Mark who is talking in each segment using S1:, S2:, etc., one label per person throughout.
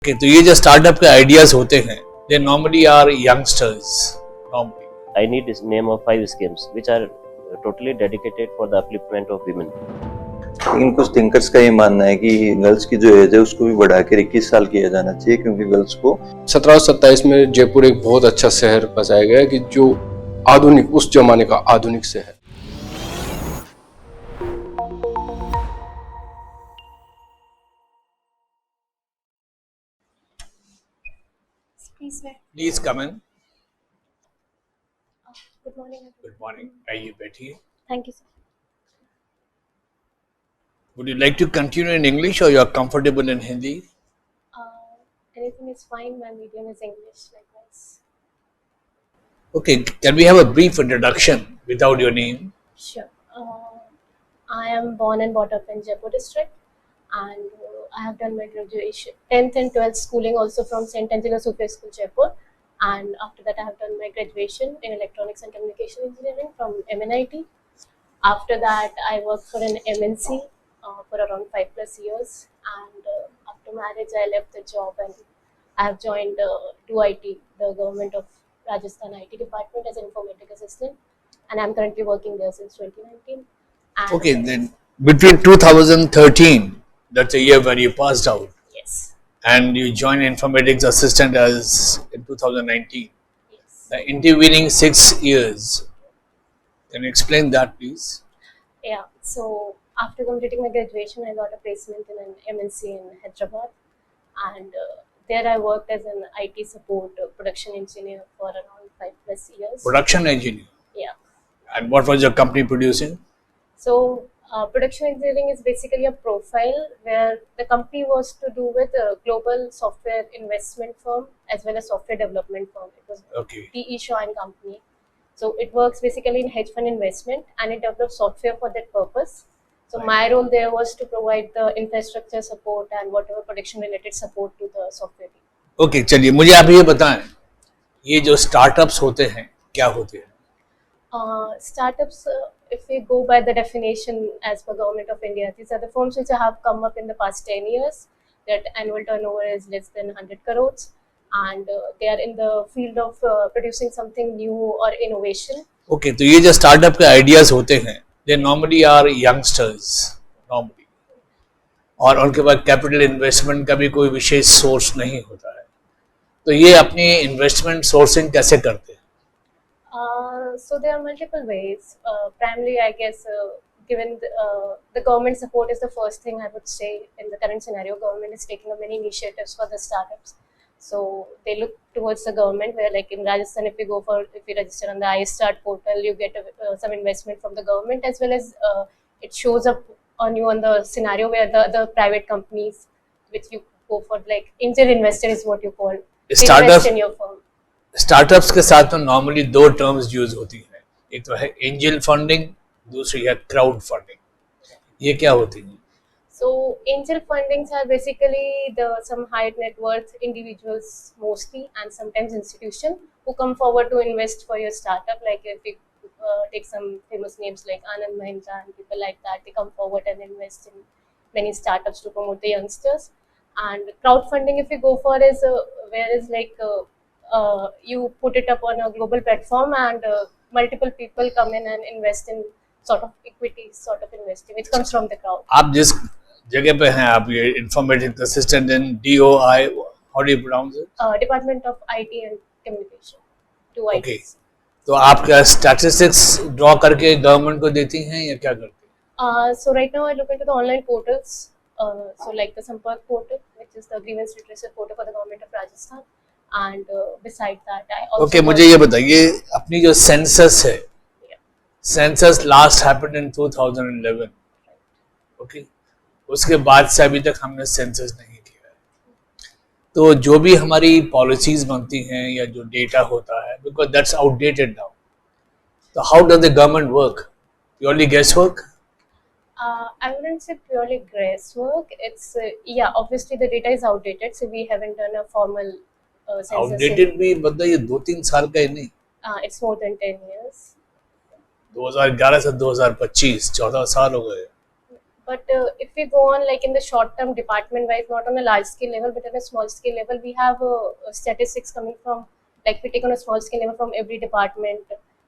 S1: Okay, तो ये जो स्टार्टअप के आइडियाज होते हैं, they normally are youngsters normally.
S2: I need is name of 5 schemes which are totally dedicated for the upliftment of women.
S3: लेकिन कुछ थिंकर्स का ये मानना है कि गर्ल्स की जो एज है उसको भी बढ़ाकर 21 साल किया जाना चाहिए, क्योंकि गर्ल्स को
S4: 1727 में जयपुर एक बहुत अच्छा शहर बसाया गया है कि जो आधुनिक, उस जमाने का आधुनिक शहर।
S1: Please come in.
S5: Good morning.
S1: Good morning, आइए बैठिए।
S5: Thank you sir.
S1: Would you like to continue in English or you are comfortable in Hindi?
S5: Anything is fine. My medium is English, likewise.
S1: Okay, can we have a brief introduction without your name?
S5: Sure. I am born and brought up in Jaipur district, and I have done my graduation, 10th and 12th schooling also from St. Angela Sophia School, Jaipur. And after that, I have done my graduation in Electronics and Communication Engineering from MNIT. After that, I worked for an MNC for around 5+ years, and after marriage I left the job and I have joined 2IT, the government of Rajasthan IT department, as an informatic assistant, and I'm currently working there since 2019. And
S1: Okay, then between 2013, that's the year when you passed out,
S5: yes,
S1: and you joined informatics assistant as in 2019.
S5: yes,
S1: The intervening 6 years, can you explain that please?
S5: yeah. So after completing my graduation, I got a placement in an MNC in Hyderabad, and there I worked as an IT support production engineer for around 5+ years.
S1: Production engineer.
S5: Yeah.
S1: And what was your company producing?
S5: So production engineering is basically a profile where the company was to do with a global software investment firm as well as software development firm. It was
S1: Okay.
S5: PE Shaw and Company. So it works basically in hedge fund investment, and it develops software for that purpose. So my role there was to provide the infrastructure support and whatever production related support to the software team.
S1: Okay, चलिए मुझे आप ये बताएं, ये जो startups होते हैं क्या होते हैं?
S5: Startups, if we go by the definition as per Government of India, these are the firms which have come up in the past 10 years. Their annual turnover is less than 100 crores, and they are in the field of producing something new or innovation.
S1: Okay, तो ये जो startup के ideas होते हैं, they normally are youngsters normally, और उनके पास capital investment का भी कोई विशेष सोर्स नहीं होता है, तो ये अपनी इन्वेस्टमेंट सोर्सिंग कैसे करते हैं?
S5: So there are multiple ways. Primarily, I guess, given the government support is the first thing I would say in the current scenario. Government is taking up many initiatives for the startups. So they look towards the government, where like in Rajasthan, if you register on the iStart portal, you get some investment from the government, as well as it shows up on you on the scenario where the private companies, which you go for, like angel investor is what you call. They invest in your firm.
S1: Startups के साथ तो normally 2 terms use होती हैं, एक तो है angel funding, दूसरी है क्राउड फंडिंग। ये क्या होती है?
S5: So angel fundings are basically some high net worth individuals mostly, and sometimes institutions, who come forward to invest for your startup. Like if you take some famous names like Anand Mahindra and people like that, they come forward and invest in many startups to promote the youngsters. And crowdfunding, if you go for, is you put it up on a global platform, and multiple people come in and invest in sort of equity sort of investing, which comes from the crowd.
S1: आप जिस जगह पे हैं, आप ये informatics assistant in DOI, how do you pronounce it?
S5: Department of IT and Communication, 2IT.
S1: Okay. तो आप क्या स्टैटिस्टिक्स ड्रॉ करके गवर्नमेंट को देती हैं या क्या करती हैं?
S5: So right now I look into the online portals, so like the Sampark portal, which is the grievance redressal portal for the government of Rajasthan, and beside that I also
S1: Okay, मुझे ये बताइए, अपनी जो census है, census last happened in 2011, okay, उसके बाद से अभी तक हमने सेंसस नहीं किया है, तो जो भी हमारी पॉलिसीज बनती हैं या जो डेटा होता है, बिकॉज दैट्स आउटडेटेड नाउ, तो how does the government work? Purely guess work?
S5: I wouldn't say purely guesswork. It's obviously the data is outdated, so we haven't done a formal census.
S1: Outdated भी मतलब ये 2-3 साल का ही नहीं,
S5: It's more than 10 years.
S1: 2011 से 2025 14 साल हो गए।
S5: But if we go on like in the short term department wise, not on a large scale level, but on a small scale level, we have statistics coming from, like we take on a small scale level from every department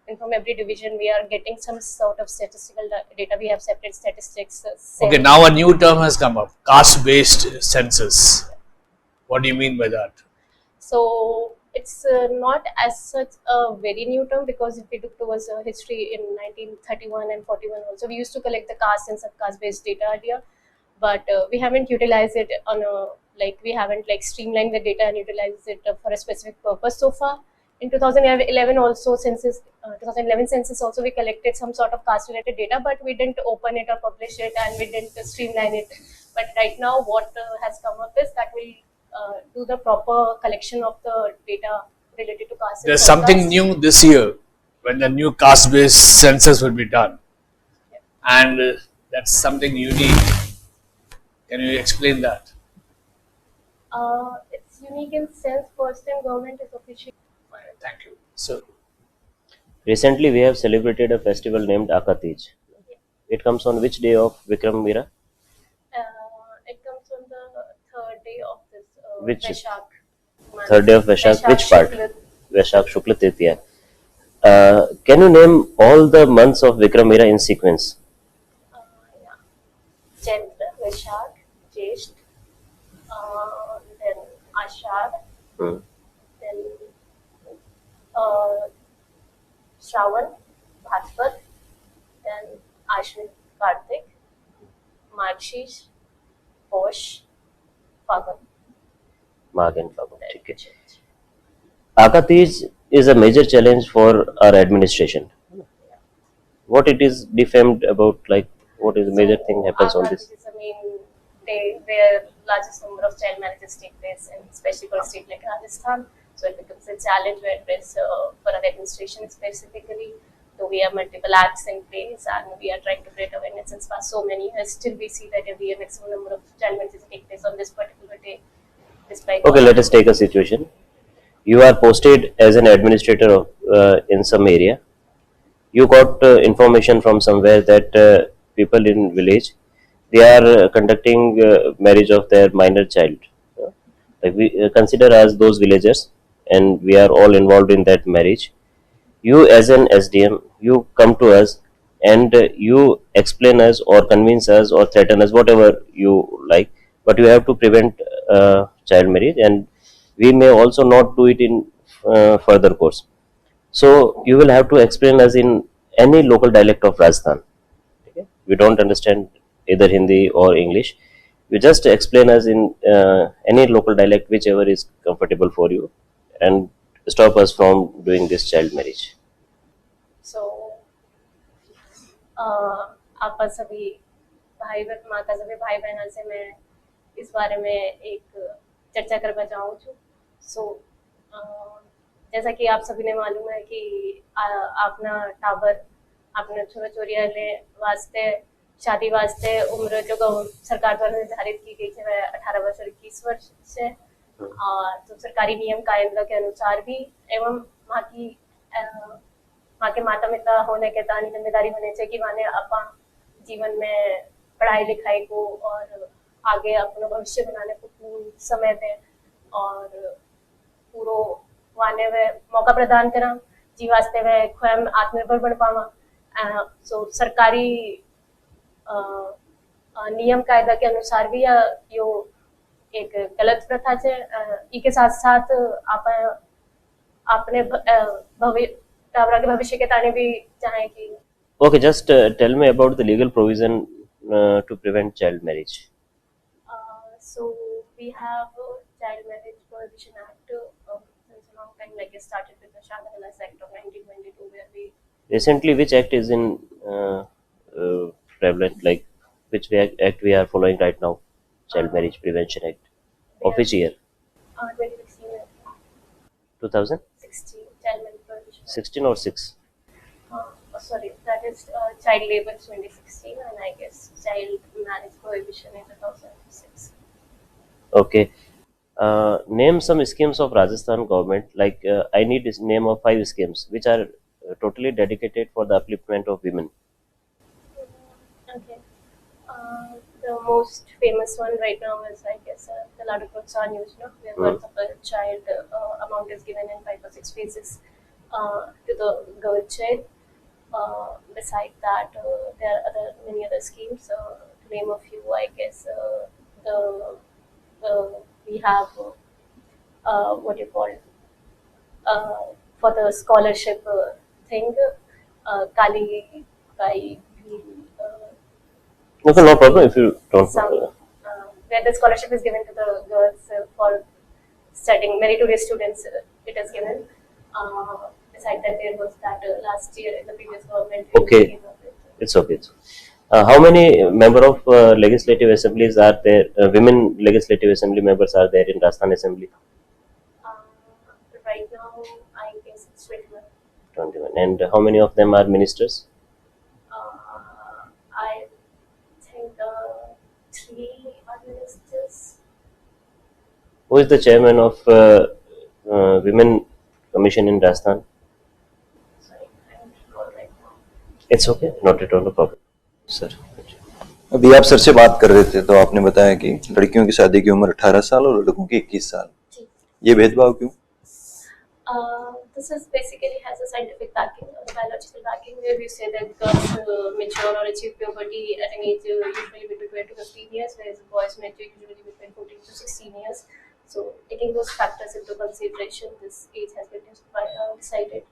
S5: and from every division, we are getting some sort of statistical data. We have separate statistics.
S1: Okay, now a new term has come up, caste-based census. What do you mean by that?
S5: So it's not as such a very new term, because if we look towards history in 1931 and 41 also, we used to collect the caste and subcaste based data earlier, but we haven't utilized it on a, like we haven't like streamlined the data and utilized it for a specific purpose so far. In 2011 also, 2011 census also, we collected some sort of caste related data, but we didn't open it or publish it, and we didn't streamline it. But right now what has come up is that we'll do the proper collection of the data related to caste.
S1: There's something new this year when the new caste-based census will be done, and that's something unique. Can you explain that?
S5: It's unique in sense first time government is officially.
S1: Thank you. So,
S2: Recently, we have celebrated a festival named Akatij. It comes on which day of Vikram Mira?
S5: It comes on the third day of this
S2: Which-
S5: Vaishak month.
S2: Third day of Vaishak. Which part?
S5: Shukla.
S2: Vaishak Shukla Tritiya. Can you name all the months of Vikram Mira in sequence?
S5: Yeah. Chaitra, Vaishak, Jyesht, then Ashad,
S2: Hmm.
S5: then Shravan, Bhadvat, then Ashwin, Kartik, Margshish, Posh, Fagun.
S2: Magh and Phagun. ठीक है. Akatij is a major challenge for our administration. What it is defamed about, like what is the major thing happens on this?
S5: This is the main day where largest number of child marriages take place, and especially for a state like Rajasthan. So it becomes a challenge where it's for our administration specifically. So we have multiple acts in place, and we are trying to create awareness. Since past so many years, still we see that every year maximum number of child marriages take place on this particular day. Despite
S2: Okay, let us take a situation. You are posted as an administrator of, in some area. You got information from somewhere that people in village, they are conducting marriage of their minor child. Like we consider as those villagers, and we are all involved in that marriage. You as an SDM, you come to us and you explain us or convince us or threaten us, whatever you like, but you have to prevent child marriage, and we may also not do it in further course. So you will have to explain us in any local dialect of Rajasthan. Okay? We don't understand either Hindi or English. You just explain us in any local dialect, whichever is comfortable for you, and stop us from doing this child marriage.
S5: So आप सभी माता सभी भाई बहना से मैं इस बारे में एक चर्चा करना चाहूँ छू. सो जैसा कि आप सभी ने मालूम है कि आपना टावर आपने छोरा चोरिया ले वास्ते शादी वास्ते उम्र जो सरकार द्वारा निर्धारित की गई है वह 18 वर्ष और 21 वर्ष से, तो सरकारी नियम कायदा के अनुसार भी एवं वहाँ के माता पिता होने के तानी जिम्मेदारी होने चाहिए कि माने अपना जीवन में पढ़ाई लिखाई को और आगे अपना भविष्य बनाने को पूर्ण समय दें और पूरो वाने वे मौका प्रदान करा जी वास्ते वे स्वयं आत्मनिर्भर बन पावा. सो सरकारी नियम कायदा के अनुसार भी यो एक गलत प्रथा है. इसके साथ साथ आप अपने टावरा के भविष्य के ताने भी चाहें कि.
S2: Okay, just tell me about the legal provision to prevent child marriage.
S5: So we have Child Marriage Prohibition Act since a long time, like it started with the Shadi Halas Act of 1922, where we.
S2: Recently, which act is in prevalent? Like which act we are following right now? Child Marriage Prevention Act. Of which year?
S5: 2016.
S2: 2016
S5: Child Marriage Prohibition Act.
S2: or 6?
S5: Sorry, that is Child Labor 2016, and I guess Child Marriage Prohibition in 2006.
S2: Okay. Name some schemes of Rajasthan government. Like I need this name of 5 schemes which are totally dedicated for the upliftment of women.
S5: Okay. The most famous one right now is, I guess, the Ladu Protsahan Yojana, where birth of a child amount is given in 5 or 6 phases to the girl child. Beside that, there are many other schemes. To name a few, I guess, we have what you call for the scholarship thing, Kali Bai Bhil,
S2: Okay, no problem if you don't.
S5: some where the scholarship is given to the girls for studying, meritorious students. It is given. Besides that, there was that last year in the previous government.
S2: Okay.
S5: came up with,
S2: It's okay. How many member of legislative assemblies are there? Women legislative assembly members are there in Rajasthan Assembly?
S5: right now, I guess it's 21.
S2: 21. And how many of them are ministers?
S5: I think 3 are ministers.
S2: Who is the chairman of Women Commission in Rajasthan?
S5: Sorry, I don't recall right now.
S2: It's okay, not at all a problem. Sir.
S3: अभी आप sir से बात कर रहे थे तो आपने बताया कि लड़कियों की शादी की उम्र 18 साल और लड़कों की 21 साल।
S5: जी।
S3: ये भेदभाव क्यों?
S5: This is basically has a scientific backing, a biological backing, where we say that girls mature or achieve puberty at an age usually between 12 to 15 years, whereas boys mature usually between 14 to 16 years. So, taking those factors into consideration, this age has been decided.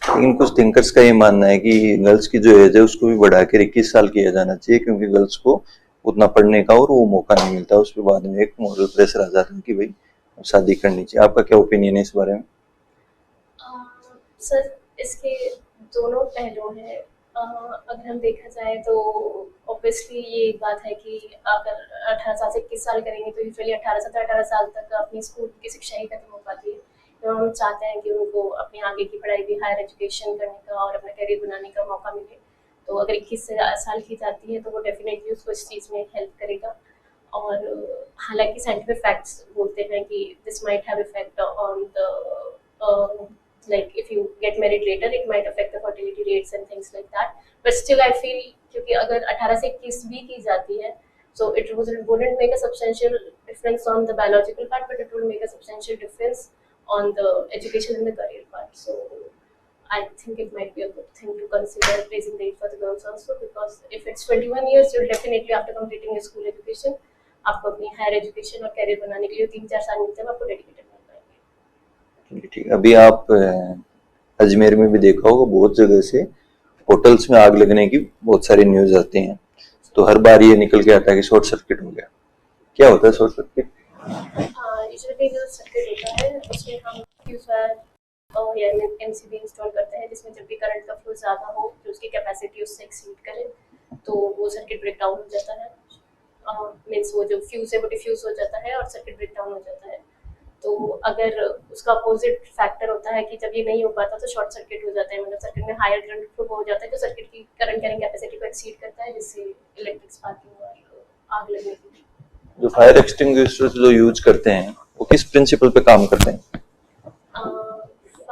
S3: लेकिन कुछ thinkers का ये मानना है कि girls की जो as है उसको भी बढ़ाकर 21 साल किया जाना चाहिए, क्योंकि गर्ल्स को उतना पढ़ने का और वो मौका नहीं मिलता, उस पर बाद में एक मॉरल प्रेशर आ जाता है कि भाई शादी करनी चाहिए। आपका क्या ओपिनियन है इस बारे में?
S5: सर, इसके दोनों पहलू हैं। अगर हम देखा जाए तो ऑब्वियसली ये एक बात है कि अगर 18 साल से 21 साल करेंगे तो यूजुअली 18 साल तक अपनी स्कूल की शिक्षा ही खत्म हो पाती है। तो हम चाहते हैं कि उनको अपनी आगे की पढ़ाई भी, हायर एजुकेशन करने का और अपना करियर बनाने का मौका मिले। तो अगर 21 साल की जाती है तो वो डेफिनेटली उसको इस चीज़ में हेल्प करेगा। और हालांकि साइंटिफिक फैक्ट्स बोलते हैं कि this might have effect on the like if you get married later, it might affect the fertility rates and things like that. But still, I feel क्योंकि अगर 18 से 21 भी की जाती है, so it wouldn't make a substantial difference on the biological part, but it will make a substantial difference on the education and the career part. So I think it might be a good thing to consider raising the age for the girls also, because if it's 21 years, you'll definitely after completing your school education, आपको अपनी higher education और career बनाने के लिए 3-4 साल मिलते हैं, आपको dedicated मिल पाएंगे।
S3: ठीक है। अभी आप अजमेर में भी देखा होगा, बहुत जगह से होटल्स में आग लगने की बहुत सारी न्यूज आती हैं, तो हर बार ये निकल के आता है कि शॉर्ट सर्किट हो गया। क्या होता है शॉर्ट सर्किट?
S5: यूजुअली जो सर्किट होता है उसमें हम फ्यूज वायर या एमसीबी इंस्टॉल करते हैं, जिसमें जब भी करंट का फ्लो ज़्यादा हो तो उसकी कैपेसिटी उससे एक्सीड करे तो वो सर्किट ब्रेक डाउन हो जाता है। मीन्स वो जो फ्यूज है वो डिफ्यूज हो जाता है और सर्किट ब्रेक डाउन हो जाता है। तो अगर उसका अपोजिट फैक्टर होता है कि जब ये नहीं हो पाता तो शॉर्ट सर्किट हो जाता है, मतलब सर्किट में हायर करंट फ्लो हो जाता है जो सर्किट की करंट कैरिंग कैपेसिटी को एक्सीड करता है, जिससे इलेक्ट्रिक स्पार्किंग और आग लगने की।
S3: जो फायर एक्सटिंग्विशर्स जो यूज करते हैं वो किस प्रिंसिपल पे काम करते हैं?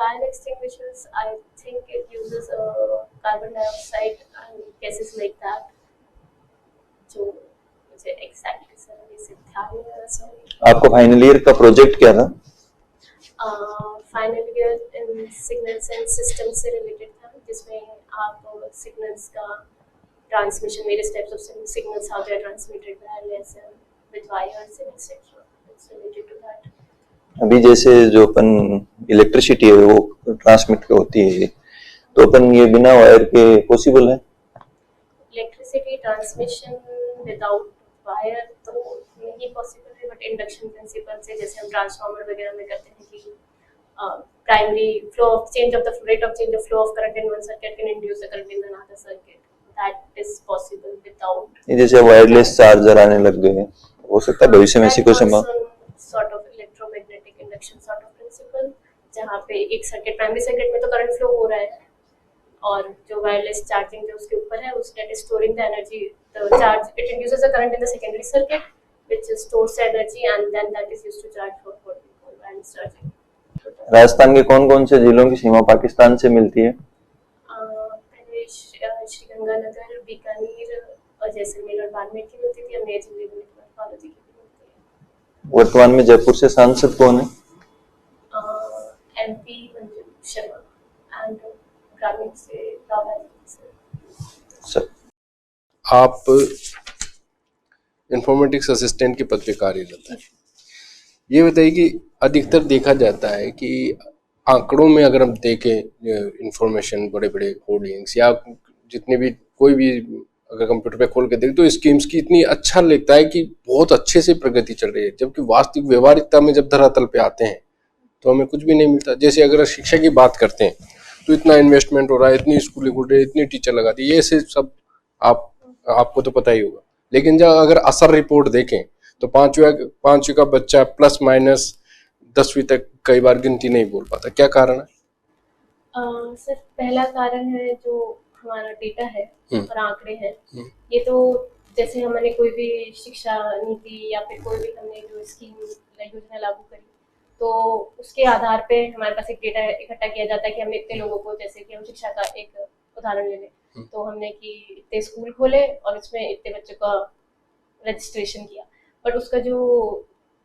S5: Fire extinguishers, I think it uses carbon dioxide and gases like that. जो मुझे exactly से ध्यान नहीं आ रहा, sorry.
S3: आपका फाइनल ईयर का प्रोजेक्ट क्या था?
S5: Final year in signals and system से रिलेटेड था, जिसमें आप सिग्नल्स का transmission, various types of signals how they are transmitted wireless with wires and etcetera, it's related to that.
S3: अभी जैसे जो अपन इलेक्ट्रिसिटी है वो ट्रांसमिट होती है, तो अपन ये बिना वायर के पॉसिबल है?
S5: इलेक्ट्रिसिटी ट्रांसमिशन विदाउट वायर तो नहीं पॉसिबल है, बट इंडक्शन प्रिंसिपल से जैसे हम ट्रांसफार्मर वगैरह में करते हैं कि primary flow of change of the rate of change of flow of current in one circuit can induce the current in another circuit, that is possible without.
S3: जैसे wireless charger आने लग गए, हो सकता है भविष्य में इसी को
S5: sort of electromagnetic induction sort of principle, जहाँ पे एक सर्किट प्राइमरी सर्किट में तो करंट फ्लो हो रहा है और जो वायरलेस चार्जिंग जो उसके ऊपर है उस that is storing the energy, the charge it induces the current in the secondary circuit which stores energy and then that is used to charge for what we call wireless charging.
S3: Rajasthan के कौन-कौन से जिलों की सीमा पाकिस्तान से मिलती है?
S5: श्रीगंगानगर, बीकानेर, और जैसलमेर और बाड़मेर की भी होती थी, हमने एचएमडी में कॉलेज की भी होती है।
S3: वर्तमान में जयपुर से सांसद कौन है?
S5: एमपी मंजू शर्मा एंड ग्रामीण से राव
S3: सर,
S4: आप इंफॉर्मेटिक्स असिस्टेंट के पद पे कार्यरत हैं। ये बताइए कि अधिकतर देखा जाता है कि आंकड़ों में अगर हम देखें इंफॉर्मेशन, बड़े बड़े होर्डिंग्स या जितने भी कोई भी अगर कंप्यूटर पे खोल के देखें तो स्कीम्स की इतनी अच्छा लगता है कि बहुत अच्छे से प्रगति चल रही है, जबकि वास्तविक व्यवहारिकता में जब धरातल पे आते हैं तो हमें कुछ भी नहीं मिलता। जैसे अगर शिक्षा की बात करते हैं तो इतना इन्वेस्टमेंट हो रहा है, इतनी स्कूलें खुल रही है, इतनी टीचर लगा दी, ये से सब आपको तो पता ही होगा। लेकिन जब अगर असर रिपोर्ट देखें तो पांचवी का बच्चा प्लस माइनस 10वीं तक कई बार गिनती नहीं बोल पाता, क्या कारण है?
S5: सर, पहला कारण है जो हमारा डेटा है और आंकड़े हैं। ये तो जैसे हमने कोई भी शिक्षा नीति या फिर कोई भी हमने जो स्कीम योजना लागू करी तो उसके आधार पे हमारे पास एक डेटा इकट्ठा किया जाता है कि हमने इतने लोगों को, जैसे कि हम शिक्षा का एक उदाहरण ले लें तो हमने कि इतने स्कूल खोले और इसमें इतने बच्चों का रजिस्ट्रेशन किया, बट उसका जो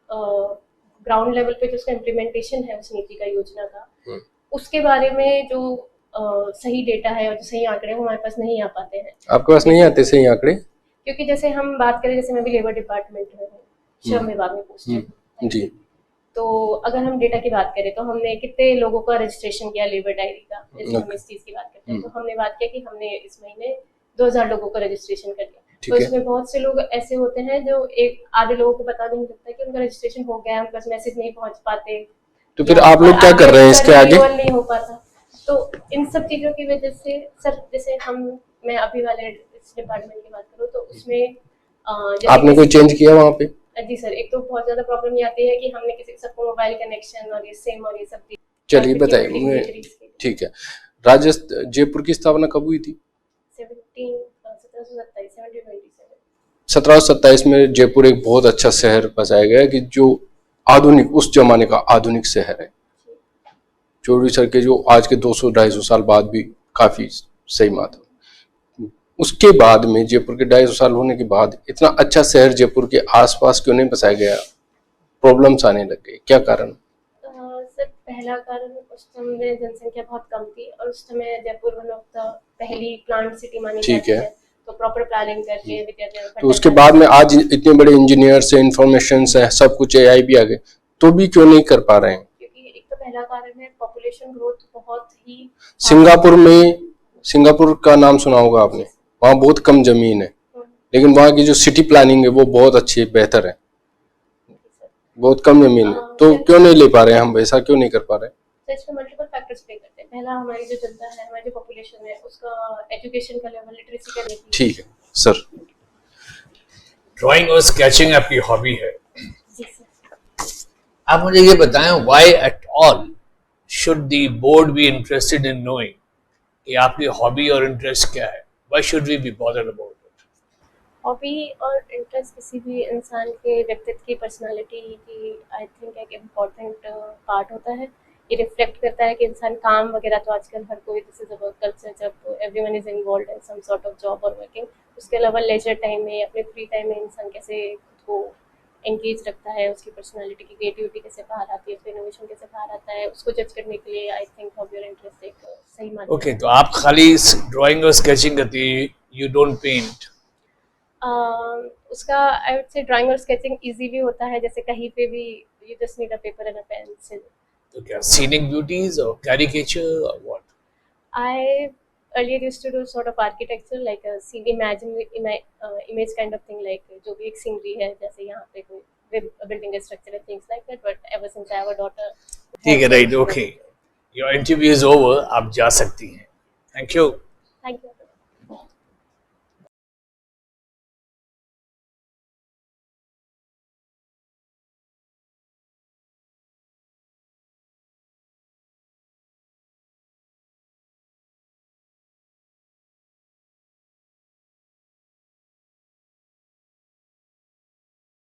S5: ग्राउंड लेवल पे जो उसका इम्प्लीमेंटेशन है उस नीति का, योजना का, उसके बारे में जो सही डेटा है और जो सही आंकड़े वो हमारे पास नहीं आ पाते हैं।
S4: आपके पास नहीं आते सही आंकड़े?
S5: क्योंकि जैसे हम बात करें, जैसे मैं भी लेबर डिपार्टमेंट में हूँ, श्रम विभाग में पोस्टेड हूँ
S4: जी,
S5: तो अगर हम डेटा की बात करें तो हमने कितने लोगों का रजिस्ट्रेशन किया लेबर डायरी का, जैसे हम इस चीज की बात करते हैं तो हमने बात किया कि हमने इस महीने 2000 लोगों का रजिस्ट्रेशन कर दिया। तो इसमें बहुत से लोग ऐसे होते हैं जो एक आधे लोगों को पता नहीं लगता कि उनका रजिस्ट्रेशन हो गया है, उनका मैसेज नहीं पहुंच पाते,
S4: तो फिर आप लोग क्या कर रहे हैं इसके आगे?
S5: नहीं हो पाता। तो इन सब चीजों की वजह से सर, जैसे मैं अभी वाले इस डिपार्टमेंट की बात करूँ तो उसमें
S4: आपने कोई चेंज किया वहाँ पे?
S5: जी सर, एक तो बहुत ज्यादा प्रॉब्लम ये आती है कि हमने किसी सबको मोबाइल कनेक्शन और ये सिम और ये सब।
S4: चलिए बताइए, ठीक है। जयपुर की स्थापना कब हुई थी? 1727 में जयपुर एक बहुत अच्छा शहर बसाया गया कि जो आधुनिक, उस जमाने का आधुनिक शहर है। चौधरी सर के जो आज के 200-250 साल बाद भी काफी सही मात्रा। उसके बाद में जयपुर के 250 साल होने के बाद इतना अच्छा शहर जयपुर के आसपास क्यों नहीं बसाया गया? प्रॉब्लम्स आने लग गए, क्या कारण?
S5: सर, पहला कारण उस समय जनसंख्या बहुत कम थी और उस समय जयपुर वन ऑफ द पहली प्लांट सिटी मानी जाती है, तो प्रॉपर प्लानिंग करके विद्यालय।
S4: तो उसके बाद में आज इतने बड़े इंजीनियर्स है, इंफॉर्मेशन है, सब कुछ AI भी आ गए, तो भी क्यों नहीं कर पा रहे हैं?
S5: क्योंकि एक तो पहला कारण है पॉपुलेशन ग्रोथ बहुत ही।
S4: सिंगापुर का नाम सुना होगा आपने, वहाँ बहुत कम जमीन है लेकिन वहाँ की जो सिटी प्लानिंग है वो बहुत अच्छी है, बेहतर है। बहुत कम जमीन है तो क्यों नहीं ले पा रहे हैं हम, ऐसा क्यों नहीं कर पा रहे?
S5: तो इसमें मल्टीपल फैक्टर्स प्ले करते हैं। पहला, हमारी जो जनता है, हमारी जो पॉपुलेशन है, उसका एजुकेशन का लेवल, लिटरेसी का लेवल।
S4: ठीक है सर।
S1: ड्राइंग और स्केचिंग आपकी हॉबी है।
S5: जी सर।
S1: आप मुझे ये बताएं, why at all should the board be interested in knowing कि आपकी हॉबी और इंटरेस्ट क्या है? Why should we be bothered about it?
S5: Hobby और इंटरेस्ट किसी भी इंसान के व्यक्तित्व की, पर्सनालिटी की, आई थिंक एक इम्पॉर्टेंट पार्ट होता है। ये रिफ्लेक्ट करता है कि इंसान काम वगैरह तो आजकल हर कोई, this is a work culture, जब everyone is involved in some sort of job और वर्किंग, उसके अलावा लेजर टाइम में, अपने फ्री टाइम में इंसान कैसे खुद को एंगेज रखता है, उसकी पर्सनालिटी की क्रिएटिविटी कैसे बाहर आती है, उसका इनोवेशन कैसे बाहर आता है, उसको जज करने के लिए आई थिंक हॉबी और इंटरेस्ट एक सही माध्यम।
S1: ओके, तो आप खाली ड्राइंग और स्केचिंग करती है, यू डोंट पेंट?
S5: उसका आई वुड से ड्राइंग और स्केचिंग इजी भी होता है, जैसे कहीं पे भी you just need a paper and a pencil.
S1: तो क्या सीनिक ब्यूटीज और कैरिकेचर और what?
S5: I earlier used to do sort of architecture, like a scene, image kind of thing, like जो भी एक scenery है, जैसे यहाँ पे कोई building structure and things like that. But ever since I have a daughter.
S1: ठीक है, right, okay, your interview is over, आप जा सकती हैं। Thank you.
S5: Thank you.